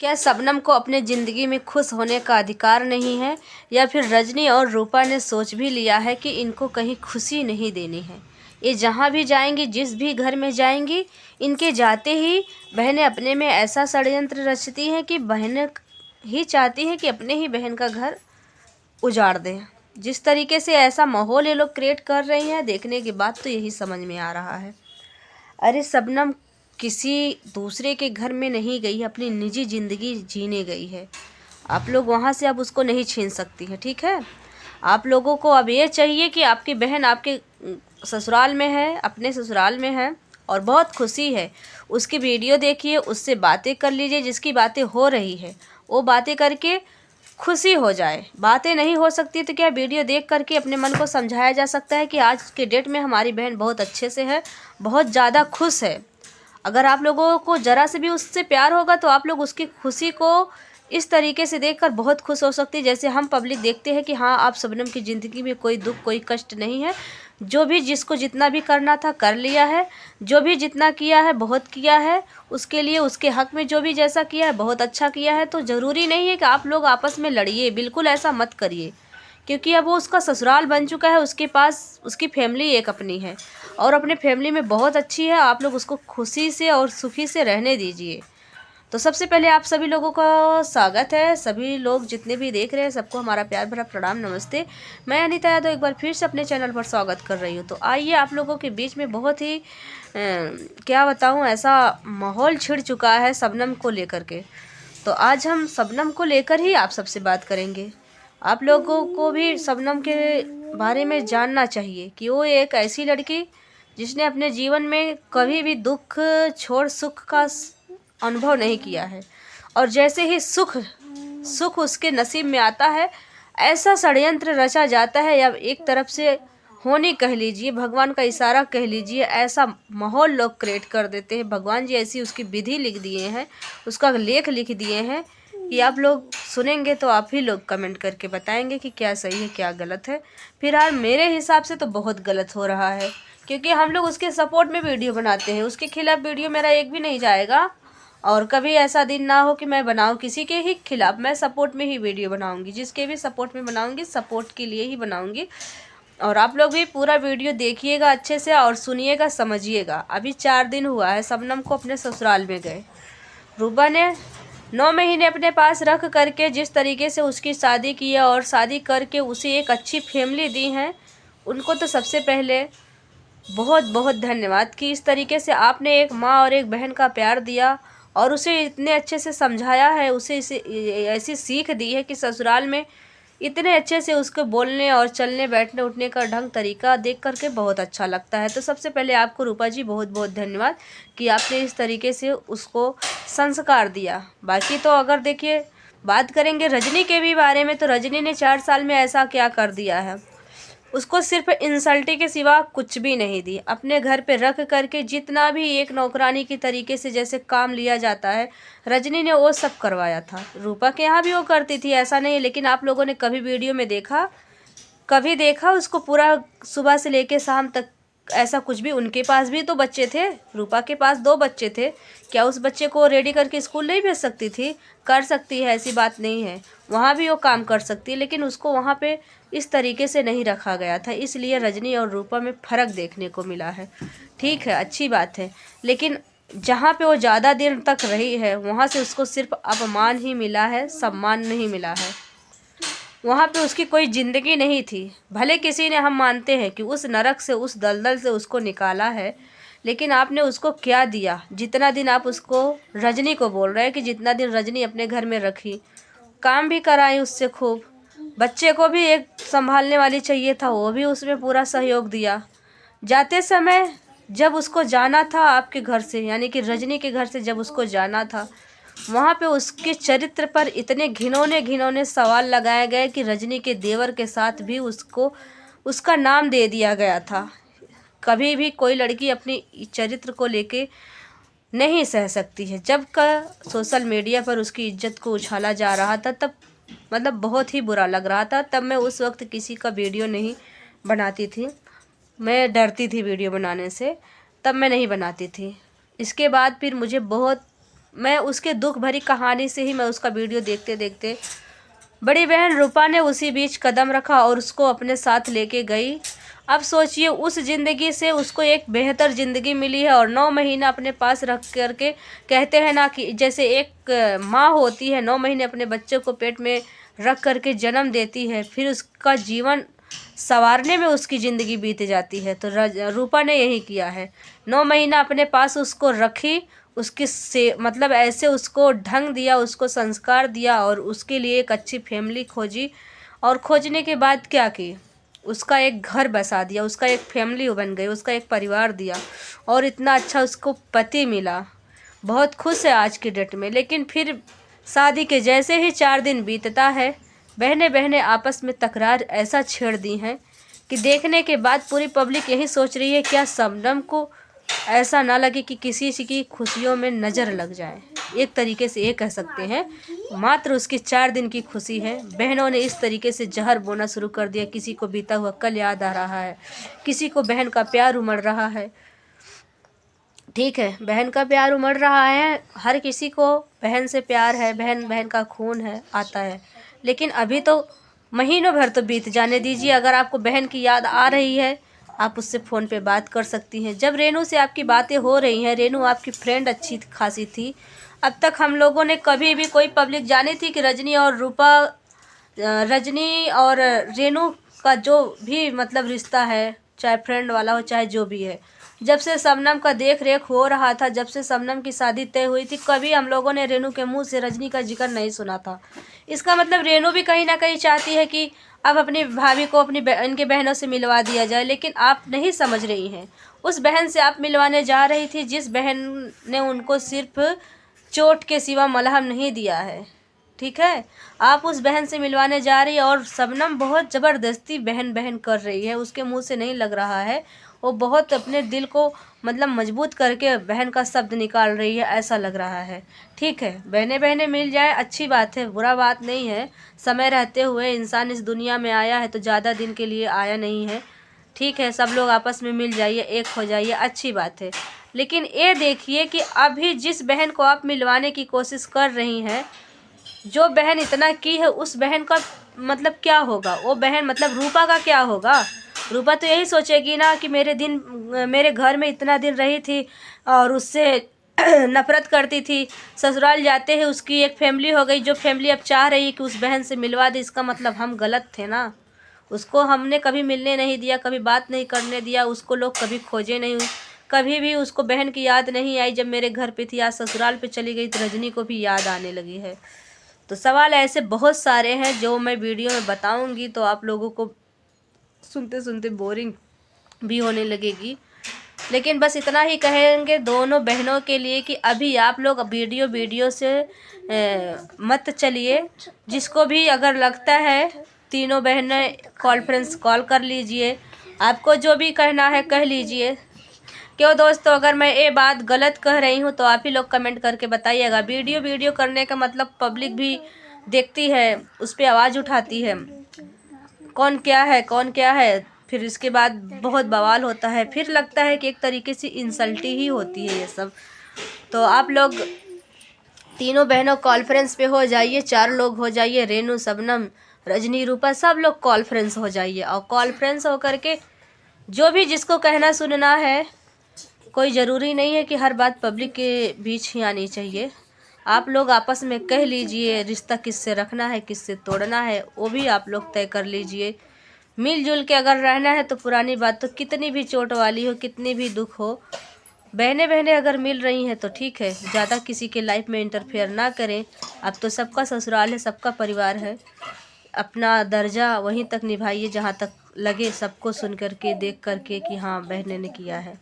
क्या शबनम को अपने ज़िंदगी में खुश होने का अधिकार नहीं है, या फिर रजनी और रूपा ने सोच भी लिया है कि इनको कहीं खुशी नहीं देनी है। ये जहाँ भी जाएंगी, जिस भी घर में जाएंगी, इनके जाते ही बहनें अपने में ऐसा षड्यंत्र रचती हैं कि बहनें ही चाहती हैं कि अपने ही बहन का घर उजाड़ दें। जिस तरीके से ऐसा माहौल ये लोग क्रिएट कर रही हैं, देखने के बाद तो यही समझ में आ रहा है। अरे शबनम किसी दूसरे के घर में नहीं गई, अपनी निजी ज़िंदगी जीने गई है। आप लोग वहाँ से अब उसको नहीं छीन सकती है, ठीक है। आप लोगों को अब ये चाहिए कि आपकी बहन आपके ससुराल में है, अपने ससुराल में है और बहुत खुशी है। उसकी वीडियो देखिए, उससे बातें कर लीजिए, जिसकी बातें हो रही है वो बातें करके खुशी हो जाए। बातें नहीं हो सकती तो क्या वीडियो देख करके अपने मन को समझाया जा सकता है कि आज के डेट में हमारी बहन बहुत अच्छे से है, बहुत ज़्यादा खुश है। अगर आप लोगों को ज़रा से भी उससे प्यार होगा तो आप लोग उसकी खुशी को इस तरीके से देखकर बहुत खुश हो सकती है, जैसे हम पब्लिक देखते हैं कि हाँ, आप शबनम की ज़िंदगी में कोई दुख कोई कष्ट नहीं है। जो भी जिसको जितना भी करना था कर लिया है, जो भी जितना किया है बहुत किया है, उसके लिए उसके हक में जो भी जैसा किया है बहुत अच्छा किया है। तो ज़रूरी नहीं है कि आप लोग आपस में लड़िए, बिल्कुल ऐसा मत करिए, क्योंकि अब वो उसका ससुराल बन चुका है, उसके पास उसकी फैमिली एक अपनी है और अपने फैमिली में बहुत अच्छी है। आप लोग उसको खुशी से और सुखी से रहने दीजिए। तो सबसे पहले आप सभी लोगों का स्वागत है। सभी लोग जितने भी देख रहे हैं सबको हमारा प्यार भरा प्रणाम, नमस्ते। मैं अनीता यादव एक बार फिर से अपने चैनल पर स्वागत कर रही हूँ। तो आइए, आप लोगों के बीच में बहुत ही क्या बताऊँ, ऐसा माहौल छिड़ चुका है शबनम को लेकर के। तो आज हम शबनम को लेकर ही आप सबसे बात करेंगे। आप लोगों को भी शबनम के बारे में जानना चाहिए कि वो एक ऐसी लड़की जिसने अपने जीवन में कभी भी दुख छोड़ सुख का अनुभव नहीं किया है, और जैसे ही सुख सुख उसके नसीब में आता है, ऐसा षड्यंत्र रचा जाता है, या एक तरफ से होनी कह लीजिए, भगवान का इशारा कह लीजिए, ऐसा माहौल लोग क्रिएट कर देते हैं। भगवान जी ऐसी उसकी विधि लिख दिए हैं, उसका लेख लिख दिए हैं कि आप लोग सुनेंगे तो आप ही लोग कमेंट करके बताएंगे कि क्या सही है क्या गलत है। फिलहाल मेरे हिसाब से तो बहुत गलत हो रहा है, क्योंकि हम लोग उसके सपोर्ट में वीडियो बनाते हैं, उसके खिलाफ वीडियो मेरा एक भी नहीं जाएगा। और कभी ऐसा दिन ना हो कि मैं बनाऊं किसी के ही खिलाफ, मैं सपोर्ट में ही वीडियो बनाऊंगी, जिसके भी सपोर्ट में बनाऊंगी सपोर्ट के लिए ही बनाऊंगी। और आप लोग भी पूरा वीडियो देखिएगा अच्छे से और सुनिएगा, समझिएगा। अभी 4 दिन हुआ है शबनम को अपने ससुराल में गए। रूबा ने 9 महीने अपने पास रख करके जिस तरीके से उसकी शादी की है और शादी करके उसे एक अच्छी फैमिली दी है, उनको तो सबसे पहले बहुत बहुत धन्यवाद कि इस तरीके से आपने एक माँ और एक बहन का प्यार दिया और उसे इतने अच्छे से समझाया है, उसे इसे ऐसी सीख दी है कि ससुराल में इतने अच्छे से उसके बोलने और चलने बैठने उठने का ढंग तरीका देख करके बहुत अच्छा लगता है। तो सबसे पहले आपको रूपा जी बहुत बहुत धन्यवाद कि आपने इस तरीके से उसको संस्कार दिया। बाकी तो अगर देखिए बात करेंगे रजनी के भी बारे में, तो रजनी ने 4 साल में ऐसा क्या कर दिया है, उसको सिर्फ इंसल्टी के सिवा कुछ भी नहीं दी। अपने घर पे रख करके जितना भी एक नौकरानी की तरीके से जैसे काम लिया जाता है, रजनी ने वो सब करवाया था। रूपा के यहाँ भी वो करती थी, ऐसा नहीं, लेकिन आप लोगों ने कभी वीडियो में देखा, कभी देखा उसको पूरा सुबह से लेके शाम तक ऐसा कुछ भी? उनके पास भी तो बच्चे थे, रूपा के पास 2 बच्चे थे, क्या उस बच्चे को रेडी करके स्कूल नहीं भेज सकती थी? कर सकती है, ऐसी बात नहीं है, वहाँ भी वो काम कर सकती है, लेकिन उसको वहाँ पे इस तरीके से नहीं रखा गया था। इसलिए रजनी और रूपा में फ़र्क देखने को मिला है। ठीक है, अच्छी बात है, लेकिन जहाँ पे वो ज़्यादा दिन तक रही है वहाँ से उसको सिर्फ अपमान ही मिला है, सम्मान नहीं मिला है। वहाँ पे उसकी कोई ज़िंदगी नहीं थी। भले किसी ने, हम मानते हैं कि उस नरक से, उस दलदल से उसको निकाला है, लेकिन आपने उसको क्या दिया? जितना दिन आप उसको, रजनी को बोल रहे हैं कि जितना दिन रजनी अपने घर में रखी, काम भी कराई उससे खूब, बच्चे को भी एक संभालने वाली चाहिए था, वो भी उसमें पूरा सहयोग दिया। जाते समय जब उसको जाना था आपके घर से, यानी कि रजनी के घर से जब उसको जाना था, वहाँ पे उसके चरित्र पर इतने घिनौने घिनौने सवाल लगाए गए कि रजनी के देवर के साथ भी उसको उसका नाम दे दिया गया था। कभी भी कोई लड़की अपनी चरित्र को लेके नहीं सह सकती है। जब का सोशल मीडिया पर उसकी इज्जत को उछाला जा रहा था, तब मतलब बहुत ही बुरा लग रहा था। तब मैं उस वक्त किसी का वीडियो नहीं बनाती थी, मैं डरती थी वीडियो बनाने से, तब मैं नहीं बनाती थी। इसके बाद फिर मुझे बहुत मैं उसके दुख भरी कहानी से ही मैं उसका वीडियो देखते देखते बड़ी बहन रूपा ने उसी बीच कदम रखा और उसको अपने साथ लेके गई। अब सोचिए उस ज़िंदगी से उसको एक बेहतर ज़िंदगी मिली है और 9 महीना अपने पास रख करके कहते हैं ना कि जैसे एक माँ होती है 9 महीने अपने बच्चे को पेट में रख करके जन्म देती है, फिर उसका जीवन संवारने में उसकी ज़िंदगी बीत जाती है। तो रूपा ने यही किया है, 9 महीना अपने पास उसको रखी, उसकी से मतलब ऐसे उसको ढंग दिया, उसको संस्कार दिया और उसके लिए एक अच्छी फैमिली खोजी। और खोजने के बाद क्या की, उसका एक घर बसा दिया, उसका एक फैमिली बन गई, उसका एक परिवार दिया और इतना अच्छा उसको पति मिला। बहुत खुश है आज की डेट में। लेकिन फिर शादी के जैसे ही 4 दिन बीतता है, बहनें बहनें आपस में तकरार ऐसा छेड़ दी हैं कि देखने के बाद पूरी पब्लिक यही सोच रही है क्या शबनम को ऐसा ना लगे कि किसी की खुशियों में नज़र लग जाए। एक तरीके से ये कह सकते हैं मात्र उसकी 4 दिन की खुशी है, बहनों ने इस तरीके से जहर बोना शुरू कर दिया। किसी को बीता हुआ कल याद आ रहा है, किसी को बहन का प्यार उमड़ रहा है। ठीक है, बहन का प्यार उमड़ रहा है, हर किसी को बहन से प्यार है, बहन बहन का खून है आता है। लेकिन अभी तो महीनों भर तो बीत जाने दीजिए। अगर आपको बहन की याद आ रही है, आप उससे फ़ोन पे बात कर सकती हैं। जब रेनू से आपकी बातें हो रही हैं, रेनू आपकी फ्रेंड अच्छी खासी थी। अब तक हम लोगों ने कभी भी कोई पब्लिक जानी थी कि रजनी और रेनू का जो भी मतलब रिश्ता है, चाहे फ्रेंड वाला हो चाहे जो भी है, जब से शबनम का देख रेख हो रहा था, जब से शबनम की शादी तय हुई थी, कभी हम लोगों ने रेनू के मुंह से रजनी का जिक्र नहीं सुना था। इसका मतलब रेनू भी कहीं ना कहीं चाहती है कि अब अपनी भाभी को अपनी इनके बहनों से मिलवा दिया जाए। लेकिन आप नहीं समझ रही हैं, उस बहन से आप मिलवाने जा रही थी जिस बहन ने उनको सिर्फ चोट के सिवा मलहम नहीं दिया है। ठीक है, आप उस बहन से मिलवाने जा रही है और शबनम बहुत ज़बरदस्ती बहन बहन कर रही है, उसके मुंह से नहीं लग रहा है। वो बहुत अपने दिल को मतलब मजबूत करके बहन का शब्द निकाल रही है, ऐसा लग रहा है। ठीक है, बहनें बहनें मिल जाए अच्छी बात है, बुरा बात नहीं है। समय रहते हुए इंसान इस दुनिया में आया है तो ज़्यादा दिन के लिए आया नहीं है। ठीक है, सब लोग आपस में मिल जाइए, एक हो जाइए, अच्छी बात है। लेकिन ये देखिए कि अभी जिस बहन को आप मिलवाने की कोशिश कर रही हैं, जो बहन इतना की है, उस बहन का मतलब क्या होगा? वो बहन मतलब रूपा का क्या होगा? रूपा तो यही सोचेगी ना कि मेरे घर में इतना दिन रही थी और उससे नफरत करती थी, ससुराल जाते ही उसकी एक फैमिली हो गई, जो फैमिली अब चाह रही है कि उस बहन से मिलवा दे। इसका मतलब हम गलत थे ना, उसको हमने कभी मिलने नहीं दिया, कभी बात नहीं करने दिया, उसको लोग कभी खोजे नहीं, कभी भी उसको बहन की याद नहीं आई। जब मेरे घर पे थी, आज ससुराल पे चली गई तो रजनी को भी याद आने लगी है। तो सवाल ऐसे बहुत सारे हैं जो मैं वीडियो में बताऊंगी तो आप लोगों को सुनते सुनते बोरिंग भी होने लगेगी। लेकिन बस इतना ही कहेंगे दोनों बहनों के लिए कि अभी आप लोग वीडियो से मत चलिए। जिसको भी अगर लगता है, तीनों बहनें कॉन्फ्रेंस कॉल कर लीजिए, आपको जो भी कहना है कह लीजिए। क्यों दोस्तों, अगर मैं ये बात गलत कह रही हूँ तो आप ही लोग कमेंट करके बताइएगा। वीडियो करने का मतलब पब्लिक भी देखती है, उस पर आवाज़ उठाती है, कौन क्या है, फिर इसके बाद बहुत बवाल होता है, फिर लगता है कि एक तरीके से इंसल्ट ही होती है ये सब। तो आप लोग तीनों बहनों कॉन्फ्रेंस पे हो जाइए, 4 लोग हो जाइए, रेनू शबनम रजनी रूपा सब लोग कॉन्फ्रेंस हो जाइए। और कॉन्फ्रेंस हो करके जो भी जिसको कहना सुनना है, कोई ज़रूरी नहीं है कि हर बात पब्लिक के बीच ही आनी चाहिए। आप लोग आपस में कह लीजिए, रिश्ता किससे रखना है किससे तोड़ना है वो भी आप लोग तय कर लीजिए। मिलजुल के अगर रहना है तो पुरानी बात तो कितनी भी चोट वाली हो, कितनी भी दुख हो, बहनें बहनें अगर मिल रही हैं तो ठीक है, ज़्यादा किसी के लाइफ में इंटरफेयर ना करें। अब तो सबका ससुराल है, सबका परिवार है, अपना दर्जा वहीं तक निभाइए जहाँ तक लगे, सबको सुन करके देख करके कि हाँ बहनें ने किया है।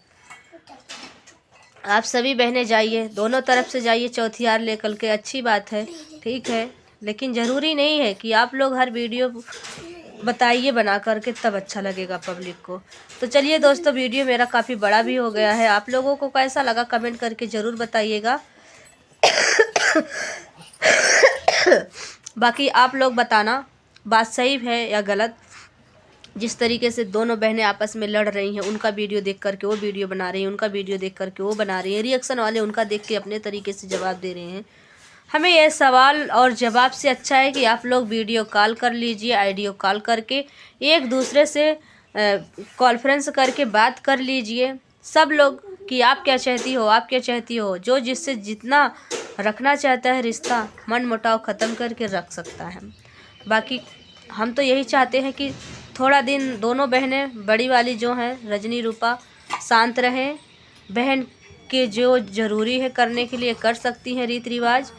आप सभी बहनें जाइए, दोनों तरफ से जाइए, चौथियार लेकर के, अच्छी बात है। ठीक है, लेकिन ज़रूरी नहीं है कि आप लोग हर वीडियो बताइए बना करके, तब अच्छा लगेगा पब्लिक को। तो चलिए दोस्तों, वीडियो मेरा काफ़ी बड़ा भी हो गया है, आप लोगों को कैसा लगा कमेंट करके ज़रूर बताइएगा। बाकी आप लोग बताना बात सही है या गलत। जिस तरीके से दोनों बहनें आपस में लड़ रही हैं, उनका वीडियो देख करके वो वीडियो बना रही हैं, उनका वीडियो देख करके वो बना रही हैं, रिएक्शन वाले उनका देख के अपने तरीके से जवाब दे रहे हैं। हमें यह सवाल और जवाब से अच्छा है कि आप लोग वीडियो कॉल कर लीजिए, ऑडियो कॉल करके एक दूसरे से कॉन्फ्रेंस करके बात कर लीजिए सब लोग, कि आप क्या चाहती हो, आप क्या चाहती हो। जो जिससे जितना रखना चाहता है रिश्ता, मन मुटाव ख़त्म करके रख सकता है। बाकी हम तो यही चाहते हैं कि थोड़ा दिन दोनों बहनें, बड़ी वाली जो हैं रजनी रूपा, शांत रहें। बहन के जो ज़रूरी है करने के लिए कर सकती हैं रीति रिवाज।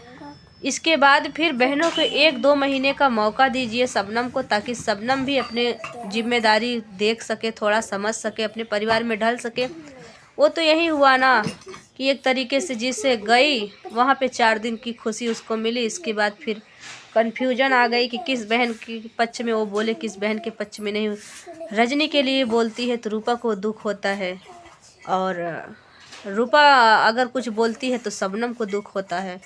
इसके बाद फिर बहनों को 1-2 महीने का मौका दीजिए शबनम को, ताकि शबनम भी अपने जिम्मेदारी देख सके, थोड़ा समझ सके, अपने परिवार में ढल सके। वो तो यही हुआ ना कि एक तरीके से जिससे गई वहाँ पे 4 दिन की खुशी उसको मिली, इसके बाद फिर कन्फ्यूजन आ गई कि किस बहन के पक्ष में वो बोले, किस बहन के पक्ष में नहीं। रजनी के लिए बोलती है तो रूपा को दुख होता है, और रूपा अगर कुछ बोलती है तो शबनम को दुख होता है।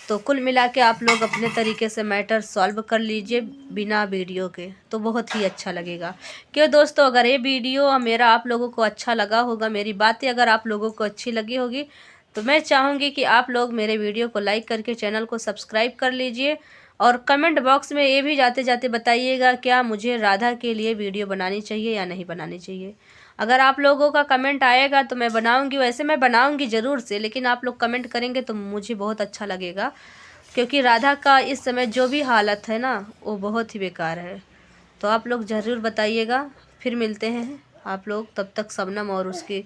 तो कुल मिला के आप लोग अपने तरीके से मैटर सॉल्व कर लीजिए बिना वीडियो के, तो बहुत ही अच्छा लगेगा। क्यों दोस्तों, अगर ये वीडियो मेरा आप लोगों को अच्छा लगा होगा, मेरी बातें अगर आप लोगों को अच्छी लगी होगी, तो मैं चाहूँगी कि आप लोग मेरे वीडियो को लाइक करके चैनल को सब्सक्राइब कर लीजिए। और कमेंट बॉक्स में ये भी जाते जाते बताइएगा क्या मुझे राधा के लिए वीडियो बनानी चाहिए या नहीं बनानी चाहिए। अगर आप लोगों का कमेंट आएगा तो मैं बनाऊंगी, वैसे मैं बनाऊंगी ज़रूर से, लेकिन आप लोग कमेंट करेंगे तो मुझे बहुत अच्छा लगेगा। क्योंकि राधा का इस समय जो भी हालत है ना, वो बहुत ही बेकार है। तो आप लोग ज़रूर बताइएगा। फिर मिलते हैं आप लोग, तब तक शबनम और उसके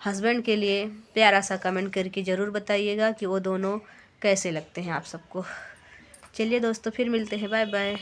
हस्बैंड के लिए प्यारा सा कमेंट करके ज़रूर बताइएगा कि वो दोनों कैसे लगते हैं आप सबको। चलिए दोस्तों, फिर मिलते हैं, बाय बाय।